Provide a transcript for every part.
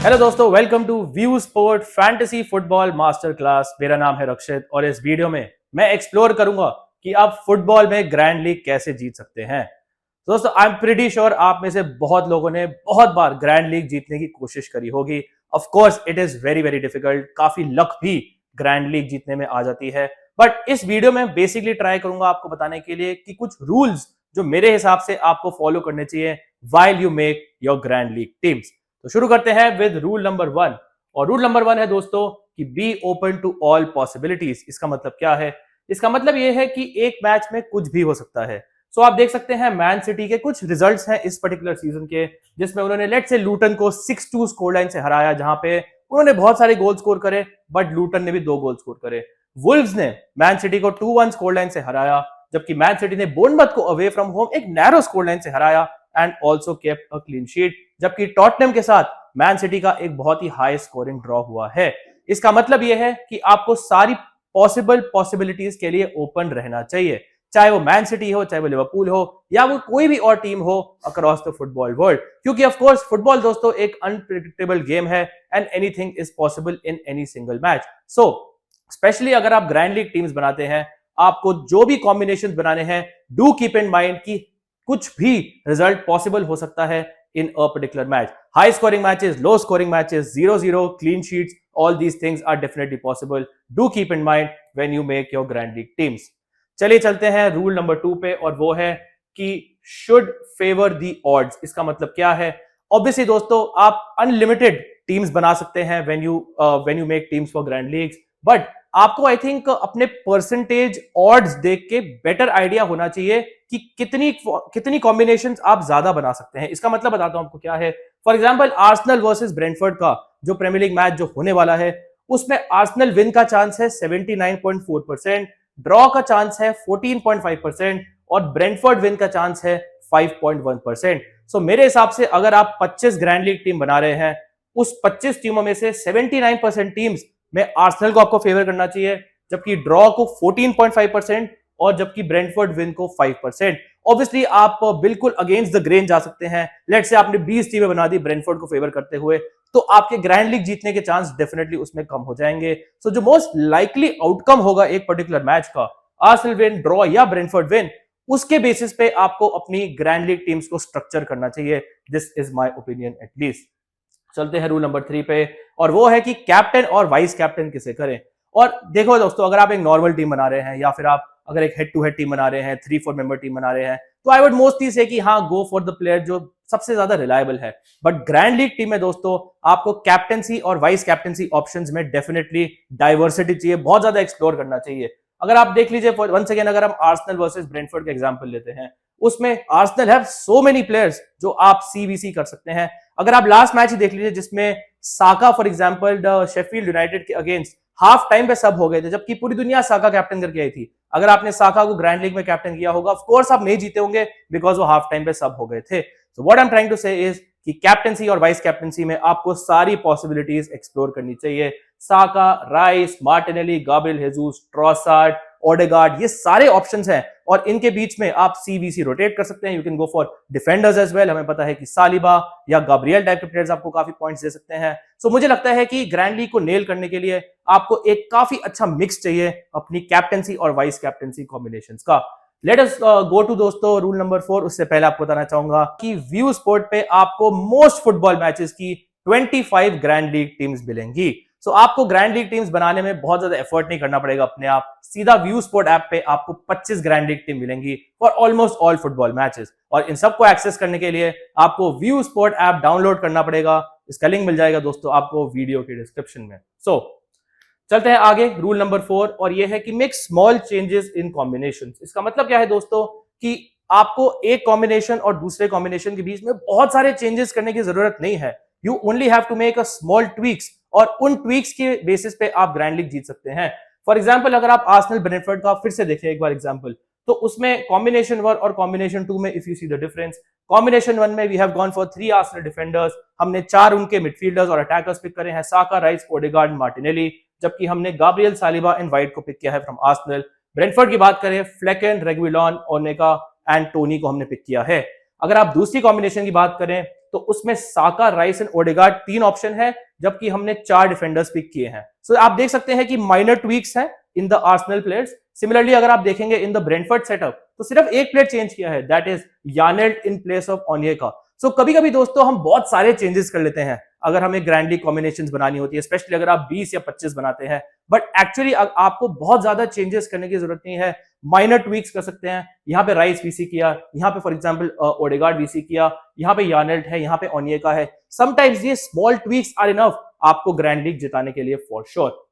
Hello दोस्तों, welcome to View Sport fantasy football master class. मेरा नाम है रक्षित और इस वीडियो में मैं एक्सप्लोर करूंगा कि आप फुटबॉल में ग्रैंड लीग कैसे जीत सकते हैं। दोस्तों, आई एम प्रीटी श्योर आप में से बहुत लोगों ने बहुत बार ग्रैंड लीग जीतने की कोशिश करी होगी। Of course it is very very difficult, काफी लक भी ग्रैंड लीग जीतने में आ जाती है। बट इस वीडियो में बेसिकली ट्राई करूंगा आपको बताने के लिए कि कुछ रूल्स जो मेरे हिसाब से आपको फॉलो करने चाहिए while you make your grand league teams. तो शुरू करते हैं विद रूल नंबर 1। और रूल नंबर 1 है दोस्तों कि be open to all possibilities. इसका मतलब क्या है? इसका मतलब यह है कि एक मैच में कुछ भी हो सकता है। सो आप देख सकते हैं मैन सिटी के कुछ रिजल्ट्स हैं इस पर्टिकुलर सीजन के, जिसमें उन्होंने लेट से लूटन को 6-2 स्कोर लाइन से हराया, जहां पे उन्होंने बहुत सारे गोल स्कोर करे बट लूटन ने भी 2 गोल स्कोर करे। वुल्व्स ने मैन सिटी को 2-1 स्कोर लाइन से हराया, जबकि मैन सिटी ने बोर्नमथ को अवे फ्रॉम होम एक नैरो स्कोर लाइन से हराया and also kept a clean sheet. जबकि टॉटनहम के साथ मैन सिटी का एक बहुत ही हाई स्कोरिंग ड्रॉ हुआ है। इसका मतलब यह है कि आपको सारी पॉसिबल पॉसिबिलिटीज के लिए ओपन रहना चाहिए, चाहे वो मैन सिटी हो, चाहे वो लिवरपूल हो, या वो कोई भी और टीम हो अक्रॉस द फुटबॉल वर्ल्ड। क्योंकि ऑफ कोर्स फुटबॉल दोस्तों एक अनप्रेडिक्टेबल गेम है and anything is possible in any single match. So specially अगर आप ग्रैंड लीग टीम्स बनाते हैं, आपको जो भी कॉम्बिनेशन बनाने हैं, डू कीप इन माइंड कि कुछ भी रिजल्ट पॉसिबल हो सकता है in a particular match. High scoring matches, low scoring matches, 0-0, clean sheets, all these things are definitely possible. Do keep in mind when you make your Grand League teams. चलिए चलते हैं rule number 2 पे, और वो है कि should favor the odds। इसका मतलब क्या है? Obviously दोस्तों आप अनलिमिटेड टीम्स बना सकते हैं when you make teams for Grand Leagues, but आपको आई थिंक अपने परसेंटेज ऑड्स देख के बेटर आइडिया होना चाहिए कि कितनी कॉम्बिनेशंस आप ज्यादा बना सकते हैं। इसका मतलब बताता हूं आपको क्या है। For example Arsenal versus Brentford का जो प्रीमियर लीग मैच जो होने वाला है, उसमें आर्सेनल विन का चांस है 79.4%, ड्रॉ का चांस है 14.5% और ब्रेंटफोर्ड विन का चांस है 5.1%। सो मेरे हिसाब से अगर आप 25 ग्रैंड लीग टीम बना रहे हैं, उस 25 टीमों में से 79% टीम्स में आर्सेनल को आपको फेवर करना चाहिए, जबकि ड्रॉ को 14.5% और जबकि ब्रेंटफोर्ड विन को 5%। ऑब्वियसली आप बिल्कुल अगेंस्ट द ग्रेन जा सकते हैं। लेट्स से आपने 20 टीमें बना दी ब्रेंटफोर्ड को फेवर करते हुए, तो आपके ग्रैंड लीग जीतने के चांस डेफिनेटली उसमें कम हो जाएंगे। सो जो मोस्ट लाइकली आउटकम होगा एक पर्टिकुलर मैच का, आर्सेनल विन, ड्रॉ या ब्रेंटफोर्ड विन, उसके बेसिस पे आपको अपनी ग्रैंड लीग टीम्स को स्ट्रक्चर करना चाहिए। This is my opinion at least. चलते हैं रूल नंबर 3 पे, और वो है कि कैप्टन और वाइस कैप्टन किसे करें। और देखो दोस्तों, अगर आप एक नॉर्मल टीम बना रहे हैं या फिर आप अगर एक हेड टू हेड टीम बना रहे हैं, 3-4 मेंबर टीम बना रहे हैं, तो आई वुड मोस्टली से कि हाँ, गो फॉर द प्लेयर जो सबसे ज्यादा रिलायबल है। बट ग्रैंड लीग टीम में दोस्तों आपको कैप्टनसी और वाइस कैप्टनसी ऑप्शंस में डेफिनेटली डाइवर्सिटी चाहिए, बहुत ज्यादा एक्सप्लोर करना चाहिए। अगर आप देख लीजिए वंस अगेन, अगर हम आर्सेनल वर्सेस ब्रेंटफोर्ड का एग्जांपल लेते हैं, उसमें Arsenal have so many players जो आप सीवीसी कर सकते हैं। अगर आप लास्ट मैच ही देख लीजिए जिसमें साका फॉर एग्जांपल शेफील्ड यूनाइटेड के अगेंस्ट हाफ टाइम पे सब हो गए थे, जबकि पूरी दुनिया साका कैप्टन करके आई थी। अगर आपने साका को ग्रैंड लीग में कैप्टन किया होगा, ऑफ कोर्स आप नहीं जीते होंगे बिकॉज वो हाफ टाइम पे सब हो गए थे। So what I am trying to say is कि कैप्टनसी और वाइस कैप्टनसी में आपको सारी पॉसिबिलिटीज एक्सप्लोर करनी चाहिए। Saka, Rice, Martinelli, Gabriel Jesus, Trossard, Odegaard, ये सारे ऑप्शंस हैं, और इनके बीच में आप सीवीसी रोटेट कर सकते हैं। You can go for defenders as well. हमें पता है कि सालिबा या गैब्रियल टाइप के प्लेयर्स आपको काफी पॉइंट्स दे सकते हैं। सो मुझे लगता है कि ग्रैंड लीग को नेल करने के लिए आपको एक काफी अच्छा मिक्स चाहिए अपनी कैप्टनसी और वाइस कैप्टनसी कॉम्बिनेशंस का। लेट अस गो टू दोस्तों रूल नंबर 4। उससे पहले आपको बताना चाहूंगा कि व्यू स्पोर्ट पे आपको मोस्ट फुटबॉल मैचेस की 25 ग्रैंड लीग टीम्स मिलेंगी। सो आपको ग्रैंड लीग टीम्स बनाने में बहुत ज्यादा एफर्ट नहीं करना पड़ेगा अपने आप। सीधा व्यू स्पोर्ट ऐप पे आपको 25 ग्रैंड लीग टीम मिलेंगी for almost all football matches, और इन सबको एक्सेस करने के लिए आपको व्यू स्पोर्ट ऐप डाउनलोड करना पड़ेगा। इसका लिंक मिल जाएगा दोस्तों आपको वीडियो के डिस्क्रिप्शन में। सो चलते हैं आगे, रूल नंबर 4, और यह है कि make small changes in combinations. इसका मतलब क्या है दोस्तों कि आपको एक कॉम्बिनेशन और दूसरे कॉम्बिनेशन के बीच में बहुत सारे चेंजेस करने की जरूरत नहीं है। You only have to make a small tweaks, और उन ट्वीक्स के बेसिस पे आप ग्रैंड लीग जीत सकते हैं। फॉर एग्जांपल अगर आप आर्सेनल ब्रेंटफोर्ड का फिर से देखें एक बार एग्जांपल, तो उसमें कॉम्बिनेशन 1 और कॉम्बिनेशन 2 में if you see the difference, combination 1 में we have gone for 3 Arsenal defenders. हमने 4 उनके मिडफील्डर्स और अटैकर्स पिक करे हैं, साका, राइस, ओडेगार्ड, मार्टिनेली, जबकि हमने गैब्रियल, सालिबा एंड वाइट को पिक किया है फ्रॉम आर्सेनल। ब्रेंटफोर्ड की बात करें, फ्लेकन, रेगुइलॉन, ओनेका एंड टोनी को हमने पिक किया है। अगर आप दूसरी कॉम्बिनेशन की बात करें तो उसमें साका, राइस एंड ओडेगार्ड 3 ऑप्शन है, जबकि हमने 4 डिफेंडर्स पिक किए हैं। सो आप देख सकते हैं कि माइनर ट्वीक्स हैं in the Arsenal players. Similarly अगर आप देखेंगे इन द ब्रेंटफोर्ड सेटअप, तो सिर्फ एक प्लेयर चेंज किया है, that is Janelt in place of Onyeka. So कभी कभी दोस्तों हम बहुत सारे चेंजेस कर लेते हैं अगर हमें ग्रैंड लीग कॉम्बिनेशंस बनानी होती है, स्पेशली अगर आप 20 या 25 बनाते हैं, बट एक्चुअली आपको बहुत ज्यादा चेंजेस करने की जरूरत नहीं है। माइनर ट्वीक्स कर सकते हैं। यहाँ पे राइस वीसी किया, यहाँ पे फॉर एग्जांपल ओडेगार्ड वीसी किया, यहाँ पे यानेल्ट है, यहाँ पे ओनियका है। समटाइम्स ये स्मॉल ट्वीक्स आर इनफ आपको ग्रैंड लीग जिताने के लिए फॉर श्योर।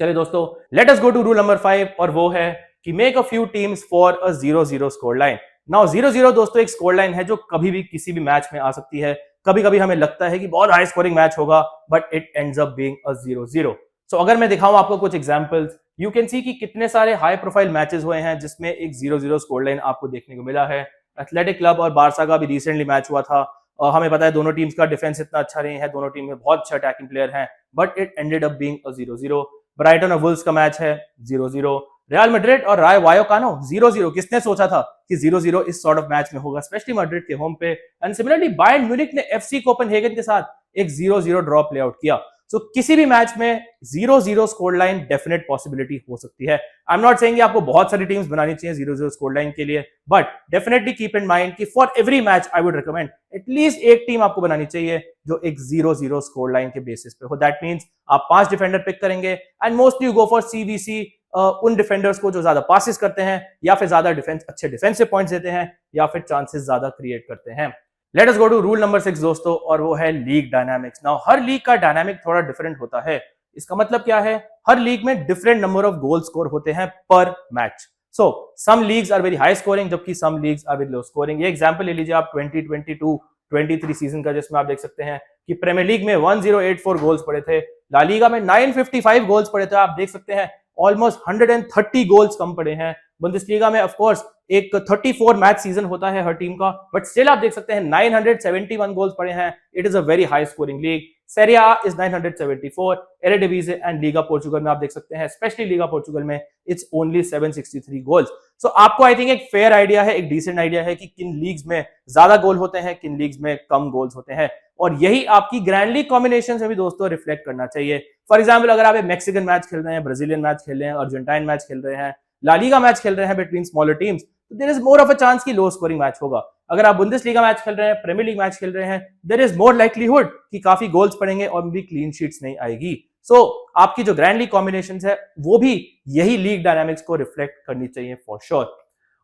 चलिए दोस्तों, let us go to rule number 5 और वो है कि make a few teams for a 0-0 score line. Now 0-0 दोस्तों एक स्कोर लाइन है जो कभी भी किसी भी मैच में आ सकती है। कभी कभी हमें लगता है कि बहुत हाई स्कोरिंग मैच होगा, but it ends up being a 0-0। सो अगर मैं दिखाऊं आपको कुछ एग्जांपल्स, यू कैन सी कि कितने सारे हाई प्रोफाइल मैचेस हुए हैं जिसमें एक 0-0 स्कोर लाइन आपको देखने को मिला है। एथलेटिक क्लब और बारसा का भी रिसेंटली मैच हुआ था। हमें पता है दोनों टीम्स का डिफेंस इतना अच्छा नहीं है, दोनों टीम में बहुत अच्छे अटैकिंग प्लेयर हैं, but it ended up being a 0-0। Brighton और वुल्व्स का मैच है 0-0। रियल मैड्रिड और राय वायोकानो 0-0। किसने सोचा था कि 0-0 इस सॉर्ट ऑफ मैच में होगा, स्पेशली मैड्रिड के होम पे। एंड सिमिलरली बायर्न म्यूनिख ने एफसी कोपेनहेगन के साथ एक 0-0 ड्रॉ प्ले आउट किया। सो किसी भी मैच में 0-0 स्कोर लाइन डेफिनेट पॉसिबिलिटी हो सकती है। आई एम नॉट सेइंग आपको बहुत सारी टीम्स बनानी चाहिए 0-0 स्कोर लाइन के लिए, but definitely keep in mind कि for every match I would recommend at least एक टीम आपको बनानी चाहिए जो एक 0-0 स्कोर लाइन के बेसिस पे हो। दैट मींस आप 5 डिफेंडर पिक करेंगे and mostly you go for CVC, उन डिफेंडर्स को जो ज्यादा पासिस करते हैं या फिर ज्यादा डिफेंस अच्छे डिफेंसिव पॉइंट्स देते हैं या फिर चांसेस ज्यादा क्रिएट करते हैं। Let us go to rule number 6 दोस्तों, और वो है लीग डायनामिक्स। नाउ हर लीग का डायनामिक थोड़ा डिफरेंट होता है। इसका मतलब क्या है? हर लीग में different number of goal score होते हैं per match. So some leagues are very high scoring, जबकि some leagues are very low scoring. ये एग्जांपल ले लीजिए आप 2022-23 सीजन का, जिसमें आप देख सकते हैं कि प्रीमियर लीग में 1084 गोल्स पड़े थे, ला लीगा में 955 गोल्स पड़े थे। आप देख सकते हैं ऑलमोस्ट 130 गोल्स कम पड़े हैं। बुंदेसलीगा में ऑफ कोर्स एक 34 मैच सीजन होता है हर टीम का, बट स्टिल आप देख सकते हैं 971 गोल्स पड़े हैं। It is a very high scoring league. Serie A is 974, Eredivisie and Liga Portugal में आप देख सकते हैं, स्पेशली लीगा पोर्चुगल में इट्स ओनली 763 गोल्स। सो आपको आई थिंक एक फेयर आइडिया है, एक डिसेंट आइडिया है कि किन लीग्स में ज्यादा गोल होते हैं, किन लीग्स में कम गोल्स होते हैं, और यही आपकी ग्रैंड लीग कॉम्बिनेशन में भी दोस्तों रिफ्लेक्ट करना चाहिए। फॉर एग्जाम्पल अगर आप एक मैक्सिकन मैच खेल रहे हैं, ब्राजीलियन मैच खेल रहे हैं, अर्जेंटाइन मैच खेल रहे हैं, ला लीगा मैच खेल रहे हैं बिटवीन स्मॉलर टीम्स, तो there is more of a chance कि लो स्कोरिंग मैच होगा। अगर आप बुंदेसलीगा मैच खेल रहे हैं, प्रीमियर लीग मैच खेल रहे हैं, देयर इज मोर लाइक्लीहुड कि काफी गोल्स पड़ेंगे और भी क्लीन शीट्स नहीं आएगी। सो आपकी जो ग्रैंड लीग कॉम्बिनेशंस है वो भी यही लीग डायनामिक्स को रिफ्लेक्ट करनी चाहिए फॉर श्योर।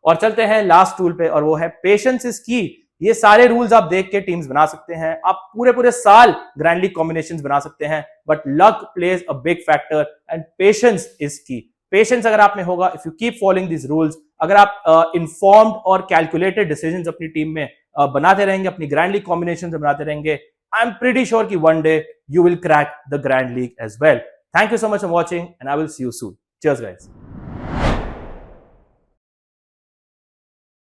और चलते हैं लास्ट टूल पे, और वो है पेशेंस इज की। ये सारे रूल्स आप देख के टीम्स बना सकते हैं, आप पूरे पूरे साल ग्रैंड लीग कॉम्बिनेशंस बना सकते हैं, but luck plays a big factor and patience is की। पेशेंस अगर आप में होगा, if you keep following this rules, अगर आप इन्फॉर्म्ड और कैलकुलेटेड डिसीजंस अपनी टीम में बनाते रहेंगे, अपनी ग्रैंड लीग कॉम्बिनेशन बनाते रहेंगे, आई एम प्रीटी श्योर कि one day you will crack the grand league as well. Thank you so much for watching and I will see you soon. Cheers guys.